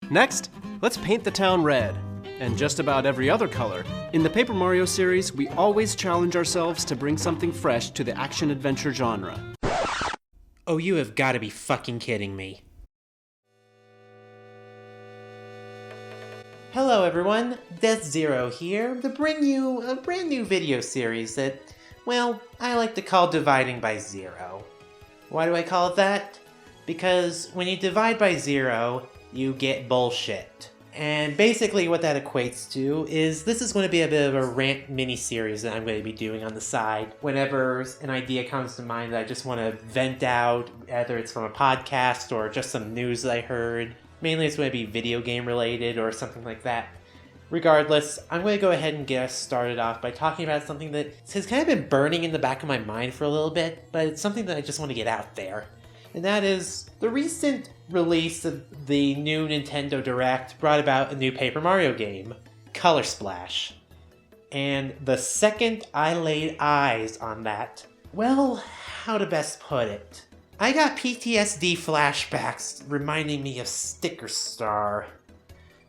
Next, let's paint the town red, and just about every other color. In the Paper Mario series, we always challenge ourselves to bring something fresh to the action-adventure genre. Oh, you have got to be fucking kidding me. Hello everyone, Zer0 here to bring you a brand new video series that, well, I like to call Dividing by Zero. Why do I call it that? Because when you divide by zero, you get bullshit. And basically what that equates to is this is going to be a bit of a rant mini-series that I'm going to be doing on the side. Whenever an idea comes to mind that I just want to vent out, whether it's from a podcast or just some news that I heard. Mainly it's going to be video game related or something like that. Regardless, I'm going to go ahead and get us started off by talking about something that has kind of been burning in the back of my mind for a little bit, but it's something that I just want to get out there. And that is, the recent release of the new Nintendo Direct brought about a new Paper Mario game, Color Splash. And the second I laid eyes on that, well, how to best put it? I got PTSD flashbacks reminding me of Sticker Star.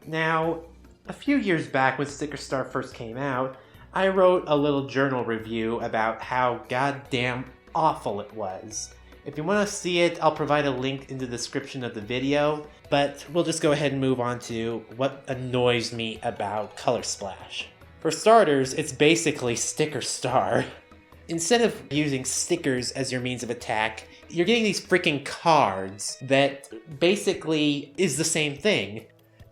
Now, a few years back when Sticker Star first came out, I wrote a little journal review about how goddamn awful it was. If you want to see it, I'll provide a link in the description of the video, but we'll just go ahead and move on to what annoys me about Color Splash. For starters, it's basically Sticker Star. Instead of using stickers as your means of attack, you're getting these freaking cards that basically is the same thing.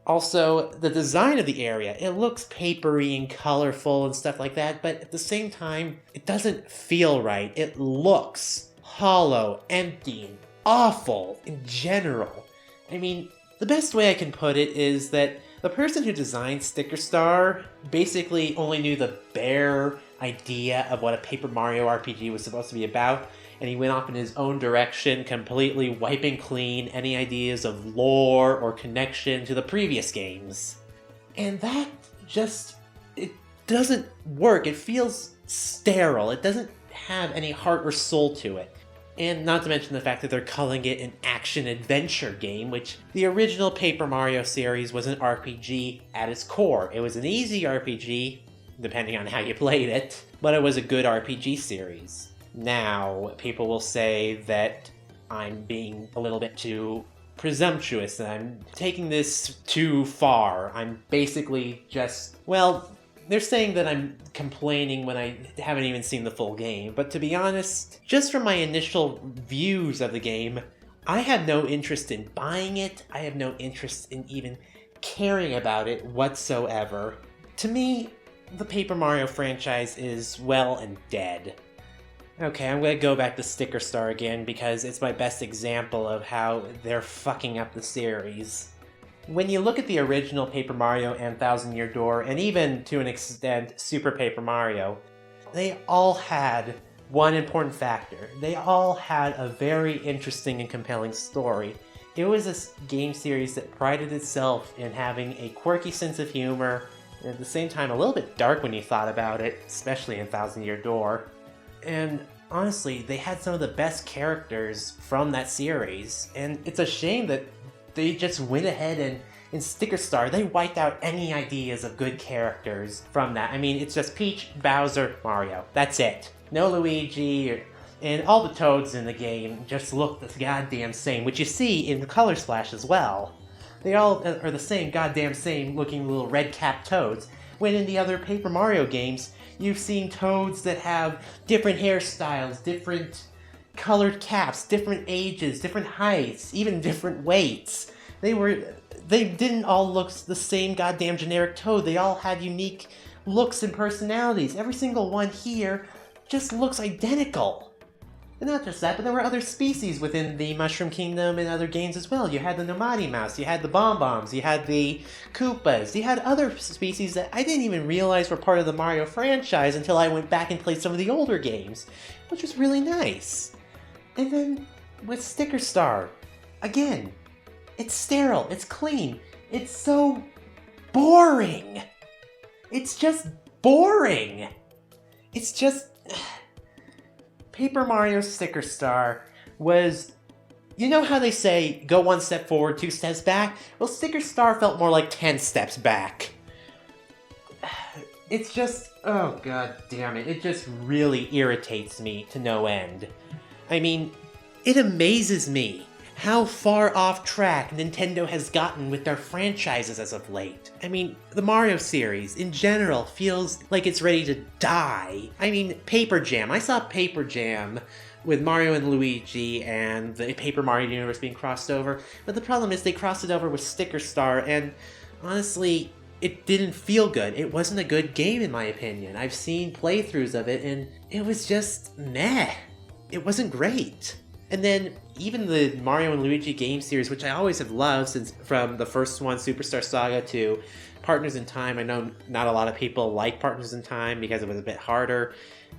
Also, the design of the area, it looks papery and colorful and stuff like that, but at the same time, it doesn't feel right. It looks hollow, empty, and awful in general. I mean, the best way I can put it is that the person who designed Sticker Star basically only knew the bare idea of what a Paper Mario RPG was supposed to be about, and he went off in his own direction, completely wiping clean any ideas of lore or connection to the previous games. And that just, it doesn't work. It feels sterile. It doesn't have any heart or soul to it. And not to mention the fact that they're calling it an action-adventure game, which the original Paper Mario series was an RPG at its core. It was an easy RPG, depending on how you played it, but it was a good RPG series. Now, people will say that I'm being a little bit too presumptuous, and I'm taking this too far. I'm basically just, well, they're saying that I'm complaining when I haven't even seen the full game, but to be honest, just from my initial views of the game, I have no interest in buying it. I have no interest in even caring about it whatsoever. To me, the Paper Mario franchise is well and dead. Okay, I'm gonna go back to Sticker Star again because it's my best example of how they're fucking up the series. When you look at the original Paper Mario and Thousand Year Door, and even to an extent Super Paper Mario, they all had one important factor. They all had a very interesting and compelling story. It was a game series that prided itself in having a quirky sense of humor, and at the same time a little bit dark when you thought about it, especially in Thousand Year Door. And honestly, they had some of the best characters from that series, and it's a shame that they just went ahead and in Sticker Star, they wiped out any ideas of good characters from that. I mean, it's just Peach, Bowser, Mario. That's it. No Luigi, and all the Toads in the game just look the goddamn same, which you see in the Color Splash as well. They all are the same goddamn same looking little red-capped Toads, when in the other Paper Mario games, you've seen Toads that have different hairstyles, different colored caps, different ages, different heights, even different weights. They didn't all look the same goddamn generic Toad. They all had unique looks and personalities. Every single one here just looks identical. And not just that, but there were other species within the Mushroom Kingdom and other games as well. You had the Nomadi Mouse, you had the Bomb-Bombs, you had the Koopas, you had other species that I didn't even realize were part of the Mario franchise until I went back and played some of the older games, which was really nice. And then with Sticker Star, again, it's sterile, it's clean, it's so boring. It's just boring. It's just... Paper Mario Sticker Star was You know how they say, go one step forward, 2 steps back? Well, Sticker Star felt more like 10 steps back. It's just, oh god damn it just really irritates me to no end. I mean, it amazes me how far off track Nintendo has gotten with their franchises as of late. I mean, the Mario series, in general, feels like it's ready to die. I mean, Paper Jam. I saw Paper Jam with Mario and Luigi and the Paper Mario universe being crossed over, but the problem is they crossed it over with Sticker Star, and honestly, it didn't feel good. It wasn't a good game in my opinion. I've seen playthroughs of it, and it was just meh. It wasn't great. And then even the Mario and Luigi game series, which I always have loved since from the first one, Superstar Saga, to Partners in Time. I know not a lot of people like Partners in Time because it was a bit harder.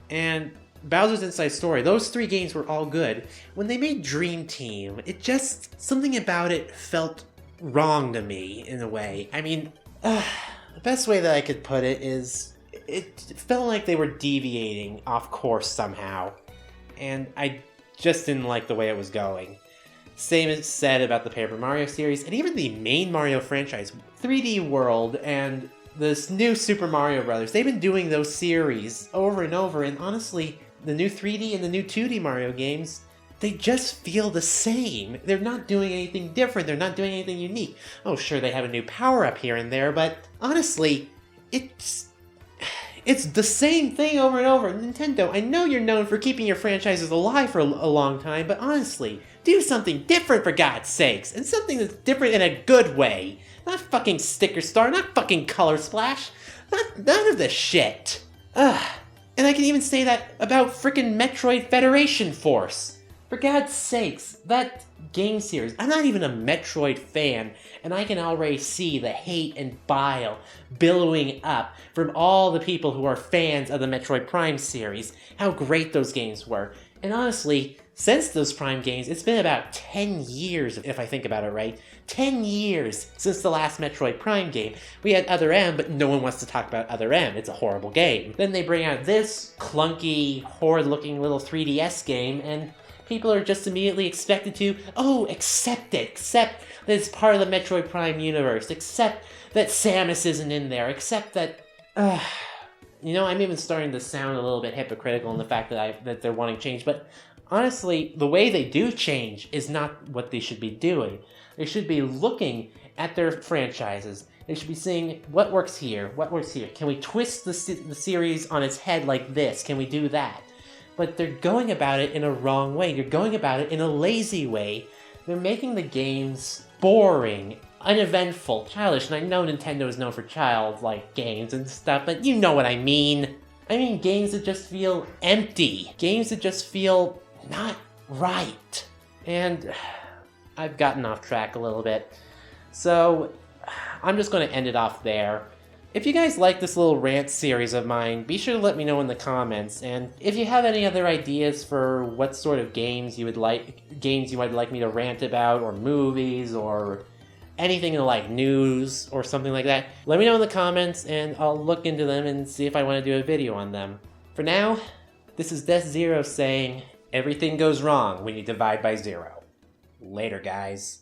And Bowser's Inside Story, those 3 games were all good. When they made Dream Team, it just, something about it felt wrong to me in a way. I mean, the best way that I could put it is, it felt like they were deviating off course somehow. And I just didn't like the way it was going. Same is said about the Paper Mario series, and even the main Mario franchise, 3D World, and this new Super Mario Brothers. They've been doing those series over and over, and honestly, the new 3D and the new 2D Mario games, they just feel the same. They're not doing anything different, they're not doing anything unique. Oh, sure, they have a new power-up here and there, but honestly, it's the same thing over and over. Nintendo, I know you're known for keeping your franchises alive for a long time, but honestly, do something different for God's sakes, and something that's different in a good way. Not fucking Sticker Star, not fucking Color Splash, none of this shit. Ugh. And I can even say that about frickin' Metroid Federation Force. For God's sakes, that game series, I'm not even a Metroid fan, and I can already see the hate and bile billowing up from all the people who are fans of the Metroid Prime series, how great those games were. And honestly, since those Prime games, it's been about 10 years, if I think about it right. 10 years since the last Metroid Prime game. We had Other M, but no one wants to talk about Other M. It's a horrible game. Then they bring out this clunky, horrid-looking little 3DS game, and people are just immediately expected to, accept it. Accept that it's part of the Metroid Prime universe. Accept that Samus isn't in there. Accept that, you know, I'm even starting to sound a little bit hypocritical in the fact that they're wanting change, but honestly, the way they do change is not what they should be doing. They should be looking at their franchises. They should be saying, what works here? What works here? Can we twist the series on its head like this? Can we do that? But they're going about it in a wrong way. They're going about it in a lazy way. They're making the games boring, uneventful, childish. And I know Nintendo is known for childlike games and stuff, but you know what I mean. I mean games that just feel empty. Games that just feel not right. And I've gotten off track a little bit. So I'm just going to end it off there. If you guys like this little rant series of mine, be sure to let me know in the comments. And if you have any other ideas for what sort of games you would like me to rant about, or movies, or anything in like news or something like that, let me know in the comments and I'll look into them and see if I want to do a video on them. For now, this is Zer0 saying, everything goes wrong when you divide by 0. Later, guys.